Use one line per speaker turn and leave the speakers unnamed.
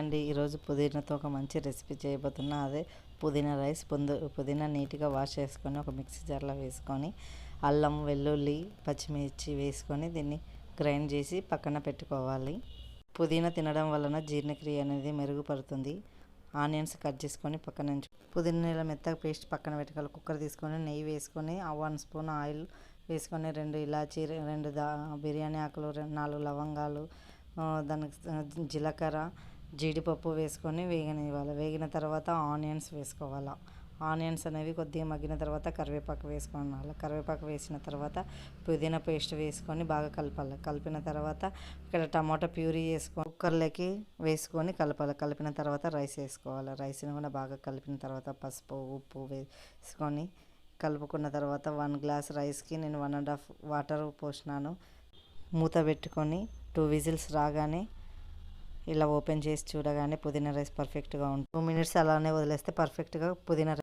అండి ఈరోజు పుదీనాతో ఒక మంచి రెసిపీ చేయబోతున్నా. అదే పుదీనా రైస్. పుదీనా నీట్గా వాష్ చేసుకొని ఒక మిక్సీ జార్లో వేసుకొని అల్లం, వెల్లుల్లి, పచ్చిమిర్చి వేసుకొని దీన్ని గ్రైండ్ చేసి పక్కన పెట్టుకోవాలి. పుదీనా తినడం వలన జీర్ణక్రియ అనేది మెరుగుపడుతుంది. ఆనియన్స్ కట్ చేసుకొని పక్కన నుంచి పుదీనా మెత్తగా పేస్ట్ పక్కన పెట్టుకోవాలి. కుక్కర్ తీసుకొని నెయ్యి వేసుకొని 1 స్పూన్ ఆయిల్ వేసుకొని 2 ఇలాచీ, 2 బిర్యానీ ఆకులు, 4 లవంగాలు, దానికి జీలకర్ర, జీడిపప్పు వేసుకొని వేగనివ్వాలి. వేగిన తర్వాత ఆనియన్స్ వేసుకోవాలి. ఆనియన్స్ అనేవి కొద్దిగా మగ్గిన తర్వాత కరివేపాకు వేసుకోవాలి. కరివేపాకు వేసిన తర్వాత పుదీనా పేస్ట్ వేసుకొని బాగా కలపాలి. కలిపిన తర్వాత ఇక్కడ టమాటా ప్యూరీ వేసుకొని కుక్కర్లోకి వేసుకొని కలపాలి. కలిపిన తర్వాత రైస్ వేసుకోవాలి. రైస్ని కూడా బాగా కలిపిన తర్వాత పసుపు, ఉప్పు వేసుకొని కలుపుకున్న తర్వాత 1 గ్లాస్ రైస్కి నేను 1.5 వాటర్ పోసినాను. మూత పెట్టుకొని 2 విజిల్స్ రాగానే ఇలా ఓపెన్ చేసి చూడగానే పుదీనా రైస్ పర్ఫెక్ట్గా ఉంటుంది. 2 మినిట్స్ అలానే వదిలేస్తే పర్ఫెక్ట్గా పుదీనా